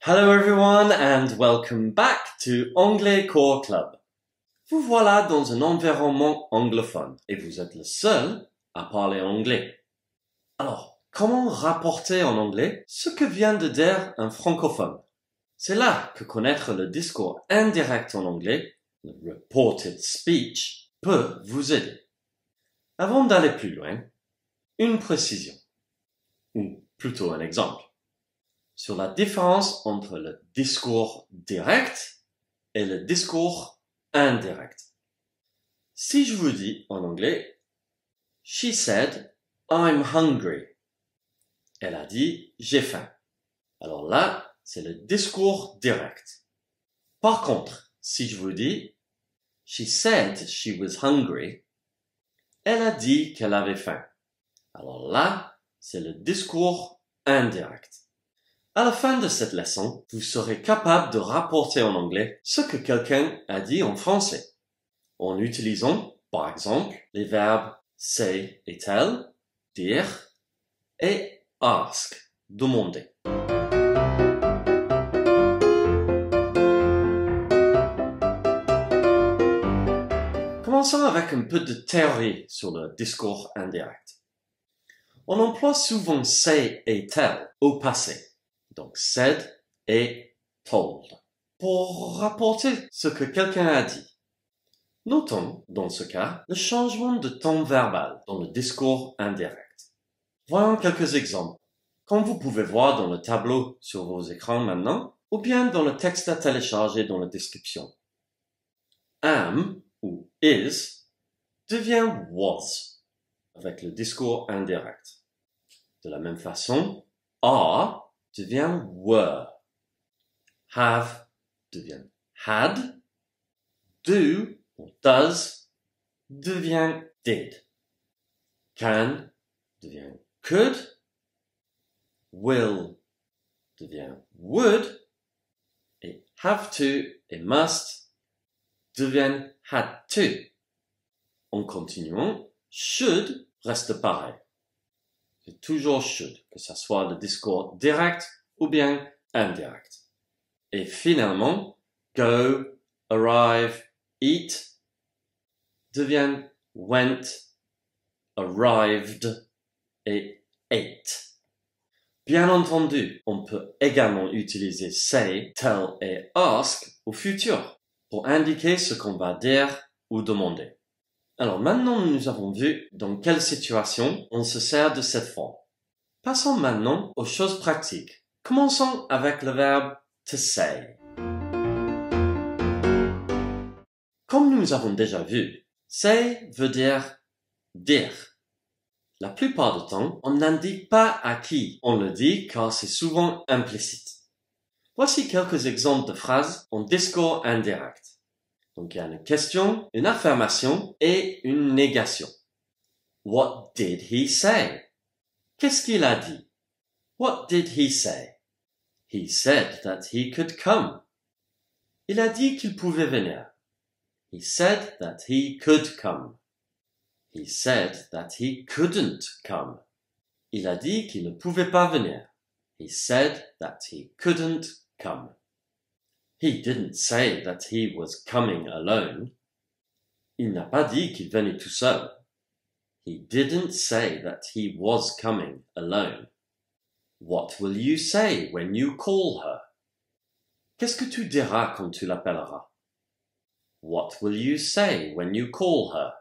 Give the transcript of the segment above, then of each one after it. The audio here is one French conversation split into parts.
Hello everyone and welcome back to Anglais Core Club. Vous voilà dans un environnement anglophone et vous êtes le seul à parler anglais. Alors, comment rapporter en anglais ce que vient de dire un francophone? C'est là que connaître le discours indirect en anglais, le reported speech, peut vous aider. Avant d'aller plus loin, une précision, ou plutôt un exemple, sur la différence entre le discours direct et le discours indirect. Si je vous dis en anglais, she said, I'm hungry. Elle a dit, j'ai faim. Alors là, c'est le discours direct. Par contre, si je vous dis, she said she was hungry, elle a dit qu'elle avait faim. Alors là, c'est le discours indirect. À la fin de cette leçon, vous serez capable de rapporter en anglais ce que quelqu'un a dit en français, en utilisant, par exemple, les verbes say et tell, dire, et ask, demander. Commençons avec un peu de théorie sur le discours indirect. On emploie souvent say et tell au passé. Donc, said et told, pour rapporter ce que quelqu'un a dit. Notons, dans ce cas, le changement de ton verbal dans le discours indirect. Voyons quelques exemples, comme vous pouvez voir dans le tableau sur vos écrans maintenant, ou bien dans le texte à télécharger dans la description. Am, ou is, devient was, avec le discours indirect. De la même façon, are devient were. Have devient had. Do ou does devient did. Can devient could. Will devient would. Et have to et must deviennent had to. En continuant, should reste pareil. C'est toujours should, que ce soit le discours direct ou bien indirect. Et finalement, go, arrive, eat deviennent went, arrived et ate. Bien entendu, on peut également utiliser say, tell et ask au futur pour indiquer ce qu'on va dire ou demander. Alors maintenant, nous avons vu dans quelle situation on se sert de cette forme. Passons maintenant aux choses pratiques. Commençons avec le verbe to say. Comme nous avons déjà vu, say veut dire dire. La plupart du temps, on n'indique pas à qui on le dit car c'est souvent implicite. Voici quelques exemples de phrases en discours indirect. Donc il y a une question, une affirmation et une négation. What did he say? Qu'est-ce qu'il a dit? What did he say? He said that he could come. Il a dit qu'il pouvait venir. He said that he could come. He said that he couldn't come. Il a dit qu'il ne pouvait pas venir. He said that he couldn't come. He didn't say that he was coming alone. Il n'a pas dit qu'il venait tout seul. He didn't say that he was coming alone. What will you say when you call her? Qu'est-ce que tu diras quand tu l'appelleras? What will you say when you call her?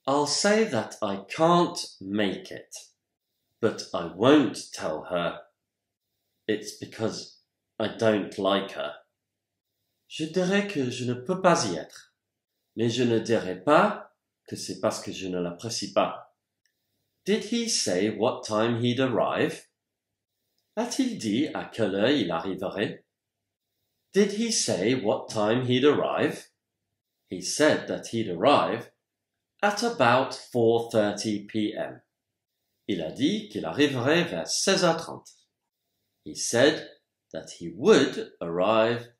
I'll say that I can't make it, but I won't tell her. It's because I don't like her. Je dirai que je ne peux pas y être, mais je ne dirai pas que c'est parce que je ne l'apprécie pas. Did he say what time he'd arrive? A-t-il dit à quelle heure il arriverait? Did he say what time he'd arrive? He said that he'd arrive at about 4:30 p.m. Il a dit qu'il arriverait vers 16h30. He said that he would arrive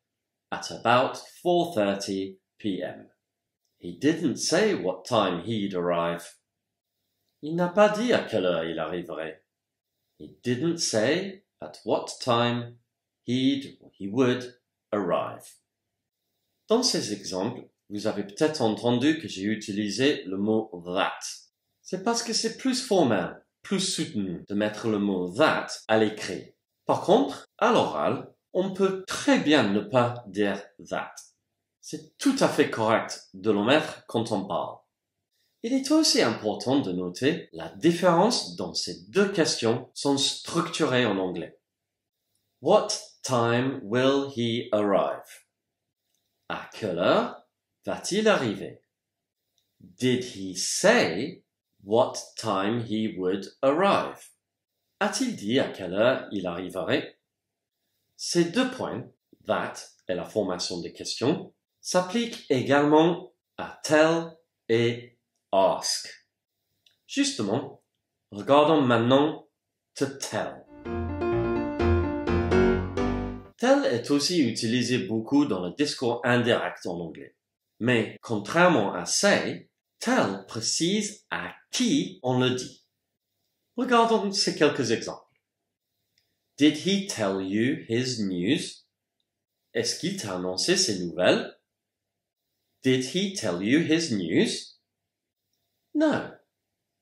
at about 4:30 p.m. He didn't say what time he'd arrive. Il n'a pas dit à quelle heure il arriverait. He didn't say at what time he'd or he would arrive. Dans ces exemples, vous avez peut-être entendu que j'ai utilisé le mot that. C'est parce que c'est plus formel, plus soutenu de mettre le mot that à l'écrit. Par contre, à l'oral, on peut très bien ne pas dire that. C'est tout à fait correct de le mettre quand on parle. Il est aussi important de noter la différence dont ces deux questions sont structurées en anglais. What time will he arrive? À quelle heure va-t-il arriver? Did he say what time he would arrive? A-t-il dit à quelle heure il arriverait? Ces deux points, that et la formation des questions, s'appliquent également à tell et ask. Justement, regardons maintenant to tell. Tell est aussi utilisé beaucoup dans le discours indirect en anglais. Mais contrairement à say, tell précise à qui on le dit. Regardons ces quelques exemples. Did he tell you his news? Est-ce qu'il t'a annoncé ses nouvelles? Did he tell you his news? No,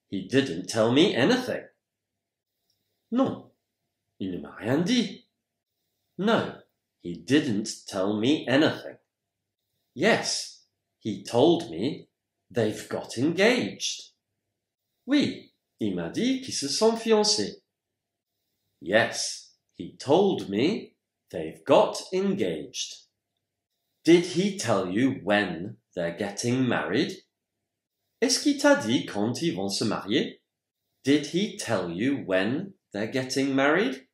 he didn't tell me anything. Non, il ne m'a rien dit. No, he didn't tell me anything. Yes, he told me they've got engaged. Oui, il m'a dit qu'ils se sont fiancés. Yes, he told me they've got engaged. Did he tell you when they're getting married? Est-ce qu'il t'a dit quand ils vont se marier? Did he tell you when they're getting married?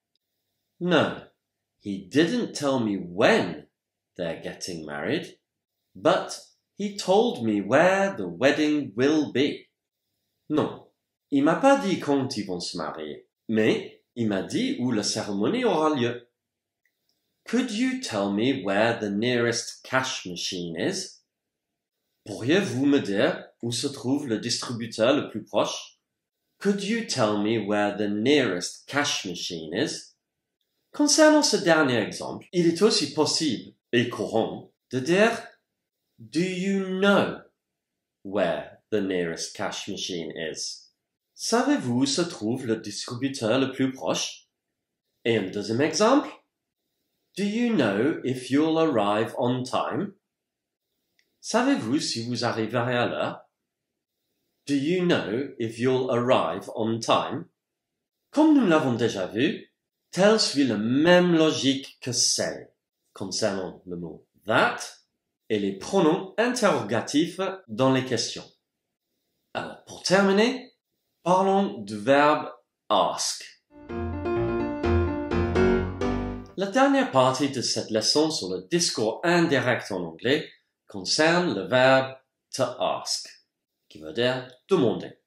No, he didn't tell me when they're getting married, but he told me where the wedding will be. Non, il m'a pas dit quand ils vont se marier, mais il m'a dit où la cérémonie aura lieu. Could you tell me where the nearest cash machine is? Pourriez-vous me dire où se trouve le distributeur le plus proche? Could you tell me where the nearest cash machine is? Concernant ce dernier exemple, il est aussi possible et courant de dire Do you know where the nearest cash machine is? Savez-vous où se trouve le distributeur le plus proche? Et un deuxième exemple Do you know if you'll arrive on time? Savez-vous si vous arriverez à l'heure? Do you know if you'll arrive on time? Comme nous l'avons déjà vu, tell suit la même logique que say concernant le mot that et les pronoms interrogatifs dans les questions. Alors, pour terminer, parlons du verbe ask. La dernière partie de cette leçon sur le discours indirect en anglais concerne le verbe to ask, qui veut dire demander.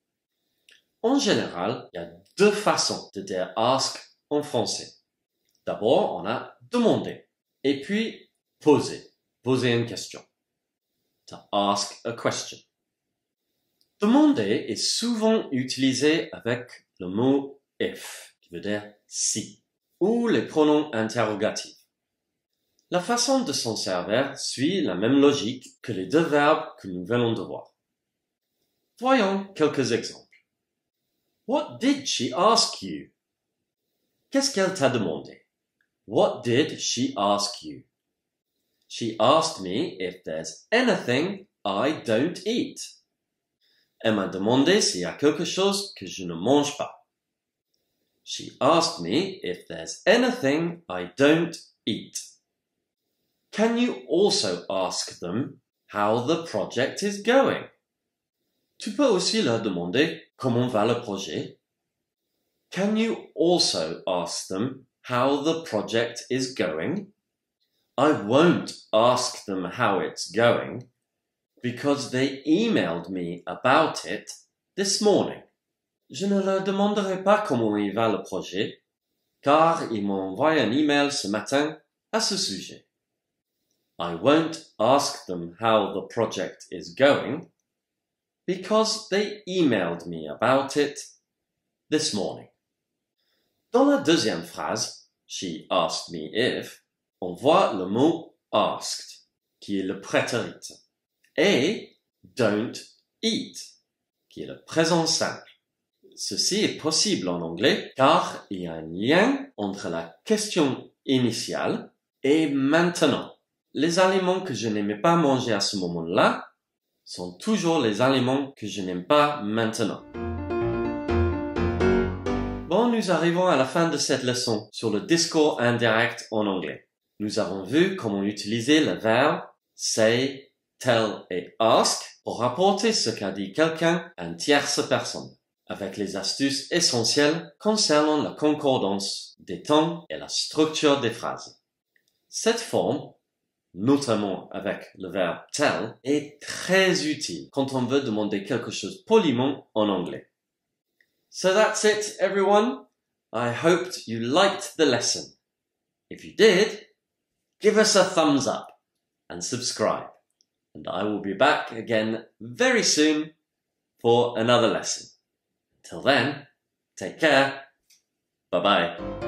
En général, il y a deux façons de dire ask en français. D'abord, on a demander, et puis poser une question. To ask a question. Demander est souvent utilisé avec le mot if, qui veut dire si, ou les pronoms interrogatifs. La façon de s'en servir suit la même logique que les deux verbes que nous venons de voir. Voyons quelques exemples. What did she ask you? Qu'est-ce qu'elle t'a demandé? What did she ask you? She asked me if there's anything I don't eat. Elle m'a demandé s'il y a quelque chose que je ne mange pas. She asked me if there's anything I don't eat. Can you also ask them how the project is going? Tu peux aussi leur demander comment va le projet. Can you also ask them how the project is going? I won't ask them how it's going because they emailed me about it this morning. Je ne leur demanderai pas comment il va le projet, car ils m'ont envoyé un email ce matin à ce sujet. I won't ask them how the project is going because they emailed me about it this morning. Dans la deuxième phrase, she asked me if, on voit le mot asked, qui est le prétérit, et don't eat, qui est le présent simple. Ceci est possible en anglais car il y a un lien entre la question initiale et maintenant. Les aliments que je n'aimais pas manger à ce moment-là sont toujours les aliments que je n'aime pas maintenant. Bon, nous arrivons à la fin de cette leçon sur le discours indirect en anglais. Nous avons vu comment utiliser le verbe say, tell et ask pour rapporter ce qu'a dit quelqu'un à une tierce personne, avec les astuces essentielles concernant la concordance des temps et la structure des phrases. Cette forme, notamment avec le verbe tell, est très utile quand on veut demander quelque chose poliment en anglais. So that's it, everyone. I hoped you liked the lesson. If you did, give us a thumbs up and subscribe. And I will be back again very soon for another lesson. Till then, take care. Bye-bye.